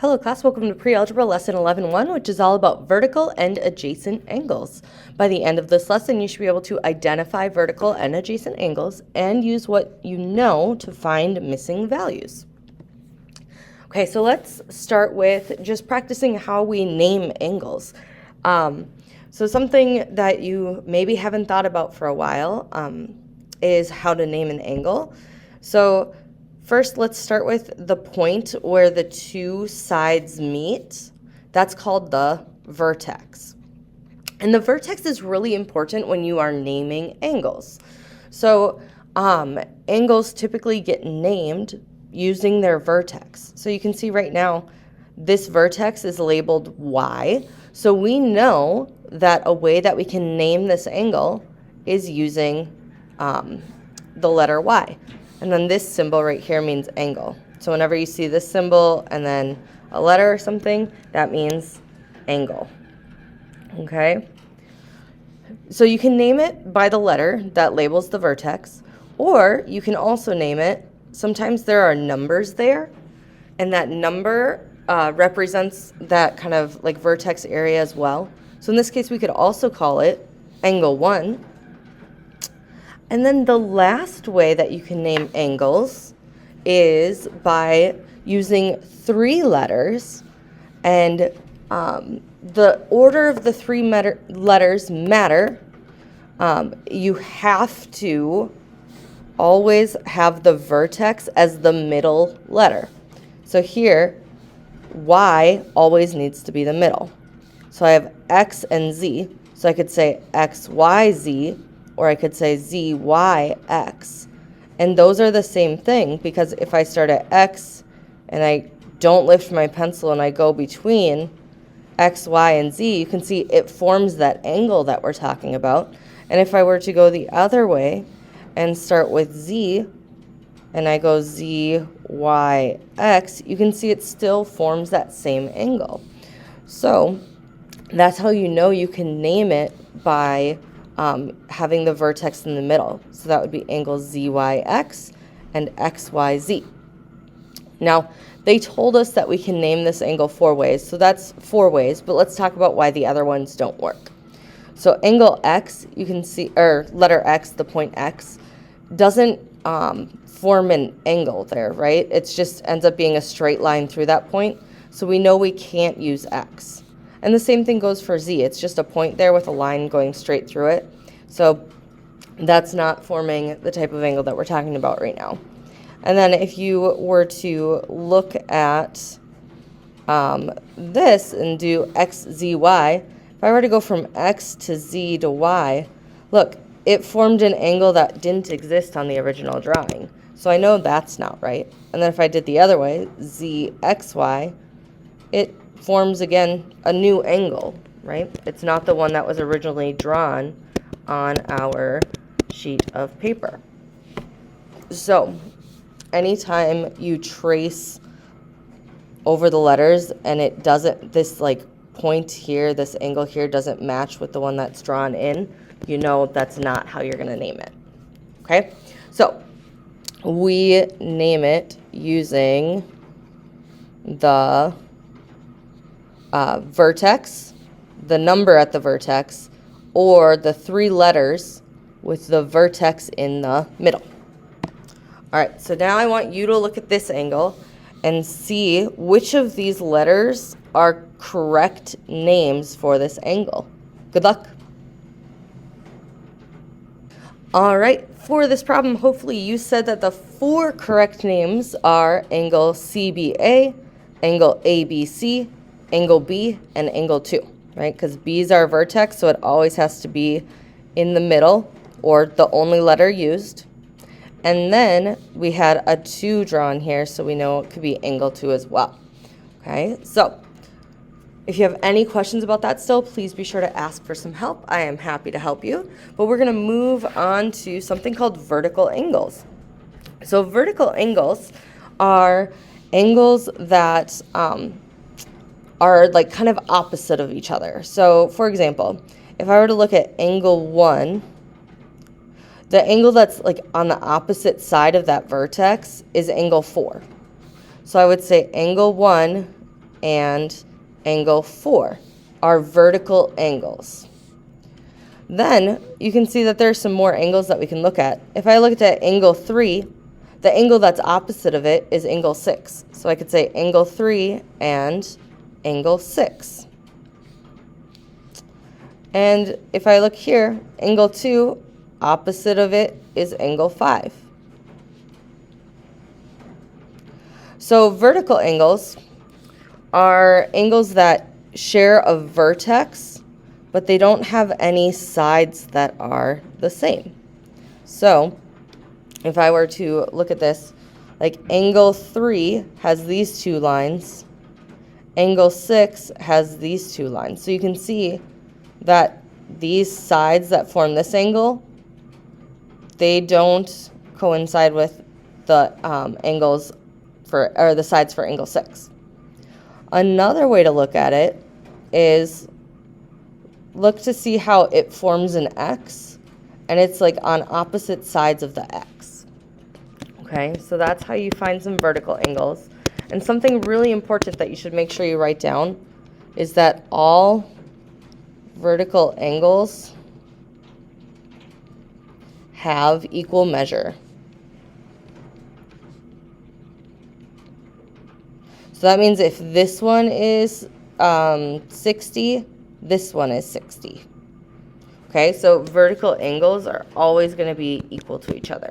Hello class, welcome to Pre-Algebra Lesson 11.1, which is all about vertical and adjacent angles. By the end of this lesson, you should be able to identify vertical and adjacent angles and use what you know to find missing values. Okay, so let's start with just practicing how we name angles. So something that you maybe haven't thought about for a while is how to name an angle. So first, let's start with the point where the two sides meet. That's called the vertex. And the vertex is really important when you are naming angles. So angles typically get named using their vertex. So you can see right now, this vertex is labeled Y. So we know that a way that we can name this angle is using the letter Y. And then this symbol right here means angle. So whenever you see this symbol and then a letter or something, that means angle. Okay? So you can name it by the letter that labels the vertex, or you can also name it, sometimes there are numbers there, and that number represents that kind of like vertex area as well. So in this case, we could also call it angle 1. And then the last way that you can name angles is by using 3 letters, and the order of the 3 letters matter. You have to always have the vertex as the middle letter. So here, Y always needs to be the middle. So I have X and Z, so I could say X, Y, Z, or I could say Z, Y, X. And those are the same thing, because if I start at X and I don't lift my pencil and I go between X, Y, and Z, you can see it forms that angle that we're talking about. And if I were to go the other way and start with Z and I go Z, Y, X, you can see it still forms that same angle. So that's how you know you can name it by having the vertex in the middle. So that would be angle ZYX and XYZ. Now, they told us that we can name this angle 4 ways, so that's 4 ways, but let's talk about why the other ones don't work. So angle X, you can see, or letter X, the point X, doesn't form an angle there, right? It just ends up being a straight line through that point, so we know we can't use X. And the same thing goes for Z. It's just a point there with a line going straight through it. So that's not forming the type of angle that we're talking about right now. And then if you were to look at this and do X, Z, Y, if I were to go from X to Z to Y, look, it formed an angle that didn't exist on the original drawing. So I know that's not right. And then if I did the other way, Z, X, Y, it forms again a new angle, right? It's not the one that was originally drawn on our sheet of paper. So anytime you trace over the letters and it doesn't, this like point here, this angle here doesn't match with the one that's drawn in, you know that's not how you're going to name it. Okay? So we name it using the vertex, the number at the vertex, or the 3 letters with the vertex in the middle. All right, so now I want you to look at this angle and see which of these letters are correct names for this angle. Good luck. All right, for this problem, hopefully you said that the 4 correct names are angle CBA, angle ABC, angle B, and angle 2, right? Because B is our vertex, so it always has to be in the middle or the only letter used. And then we had a 2 drawn here, so we know it could be angle 2 as well. Okay, so if you have any questions about that still, please be sure to ask for some help. I am happy to help you. But we're going to move on to something called vertical angles. So vertical angles are angles that are like kind of opposite of each other. So for example, if I were to look at angle 1, the angle that's like on the opposite side of that vertex is angle 4. So I would say angle 1 and angle 4 are vertical angles. Then you can see that there's some more angles that we can look at. If I looked at angle 3, the angle that's opposite of it is angle 6. So I could say angle 3 and angle 6. And if I look here, angle 2, opposite of it is angle 5. So vertical angles are angles that share a vertex, but they don't have any sides that are the same. So if I were to look at this, like angle 3 has these two lines, angle 6 has these two lines. So you can see that these sides that form this angle, they don't coincide with the angles for, or the sides for angle 6. Another way to look at it is look to see how it forms an X, and it's like on opposite sides of the X. Okay, so that's how you find some vertical angles. And something really important that you should make sure you write down is that all vertical angles have equal measure. So that means if this one is 60, this one is 60. Okay, so vertical angles are always going to be equal to each other.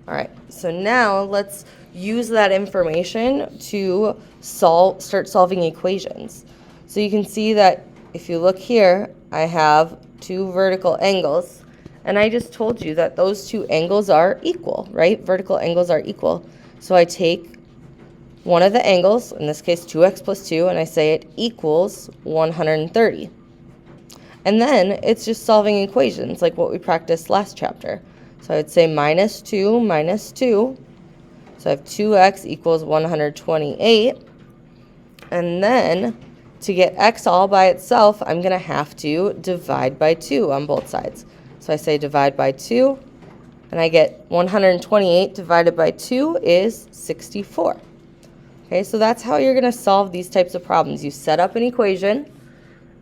All right, so now let's use that information to start solving equations. So you can see that if you look here, I have two vertical angles, and I just told you that those two angles are equal, right? Vertical angles are equal. So I take one of the angles, in this case 2x plus 2, and I say it equals 130. And then it's just solving equations like what we practiced last chapter. So I would say minus 2 minus 2. So I have 2x equals 128. And then to get x all by itself, I'm going to have to divide by 2 on both sides. So I say divide by 2, and I get 128 divided by 2 is 64. Okay, so that's how you're going to solve these types of problems. You set up an equation,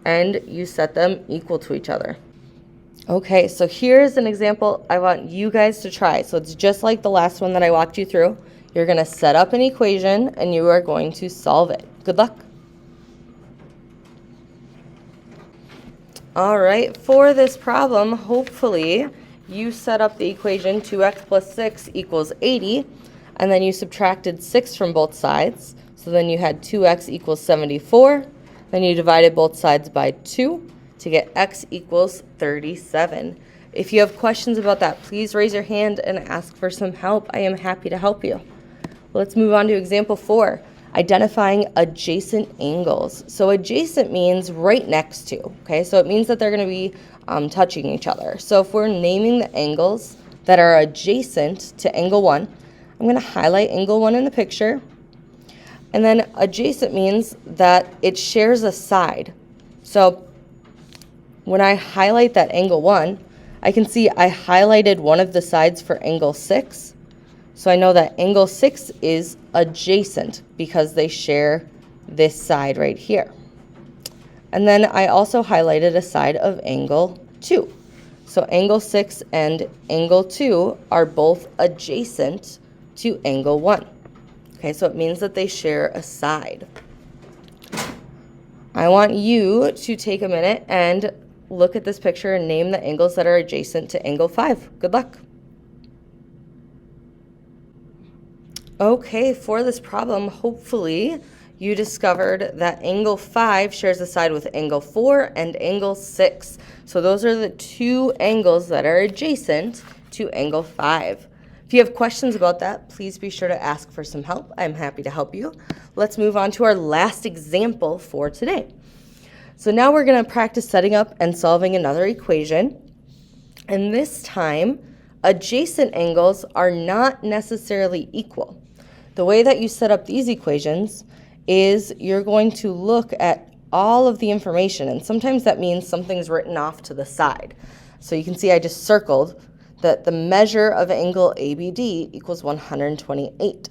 and you set them equal to each other. Okay, so here's an example I want you guys to try. So it's just like the last one that I walked you through. You're going to set up an equation, and you are going to solve it. Good luck. All right, for this problem, hopefully you set up the equation 2x plus 6 equals 80, and then you subtracted 6 from both sides. So then you had 2x equals 74. Then you divided both sides by 2 to get x equals 37. If you have questions about that, please raise your hand and ask for some help. I am happy to help you. Let's move on to example 4, identifying adjacent angles. So adjacent means right next to, okay? So it means that they're going to be touching each other. So if we're naming the angles that are adjacent to angle 1, I'm going to highlight angle 1 in the picture. And then adjacent means that it shares a side. So when I highlight that angle 1, I can see I highlighted one of the sides for angle 6. So I know that angle 6 is adjacent because they share this side right here. And then I also highlighted a side of angle 2. So angle 6 and angle 2 are both adjacent to angle 1. Okay, so it means that they share a side. I want you to take a minute and look at this picture and name the angles that are adjacent to angle 5. Good luck. Okay, for this problem, hopefully you discovered that angle 5 shares a side with angle 4 and angle 6. So those are the two angles that are adjacent to angle 5. If you have questions about that, please be sure to ask for some help. I'm happy to help you. Let's move on to our last example for today. So now we're going to practice setting up and solving another equation. And this time, adjacent angles are not necessarily equal. The way that you set up these equations is you're going to look at all of the information, and sometimes that means something's written off to the side. So you can see I just circled that the measure of angle ABD equals 128.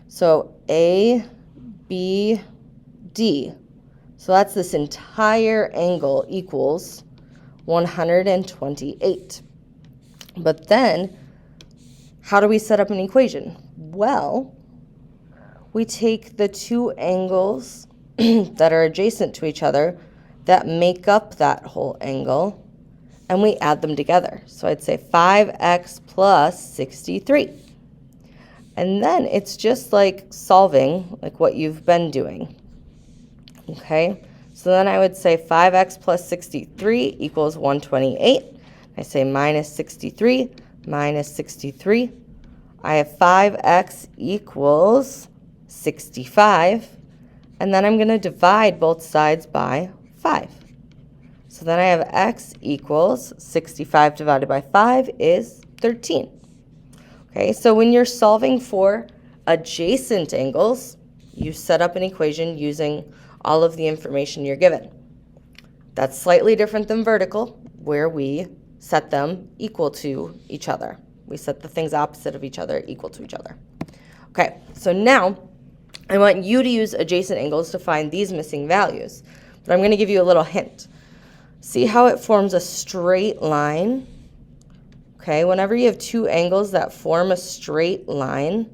So ABD BD. So that's this entire angle equals 128. But then, how do we set up an equation? Well, we take the two angles that are adjacent to each other that make up that whole angle, and we add them together. So I'd say 5x plus 63. And then it's just like solving, like what you've been doing. Okay? So then I would say 5x plus 63 equals 128. I say minus 63 minus 63. I have 5x equals 65. And then I'm going to divide both sides by 5. So then I have x equals 65 divided by 5 is 13. Okay, so when you're solving for adjacent angles, you set up an equation using all of the information you're given. That's slightly different than vertical, where we set them equal to each other. We set the things opposite of each other equal to each other. Okay, so now I want you to use adjacent angles to find these missing values. But I'm going to give you a little hint. See how it forms a straight line? Okay, whenever you have two angles that form a straight line,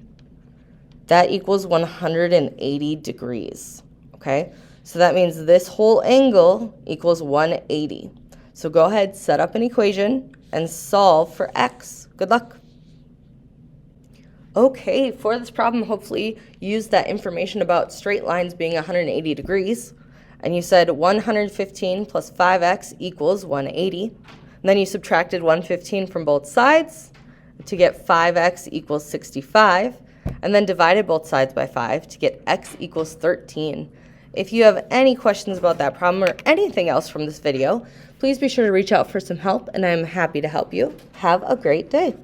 that equals 180 degrees. Okay, so that means this whole angle equals 180. So go ahead, set up an equation, and solve for x. Good luck. Okay, for this problem, hopefully you used that information about straight lines being 180 degrees. And you said 115 plus 5x equals 180. And then you subtracted 115 from both sides to get 5x equals 65. And then divided both sides by 5 to get x equals 13. If you have any questions about that problem or anything else from this video, please be sure to reach out for some help, and I'm happy to help you. Have a great day.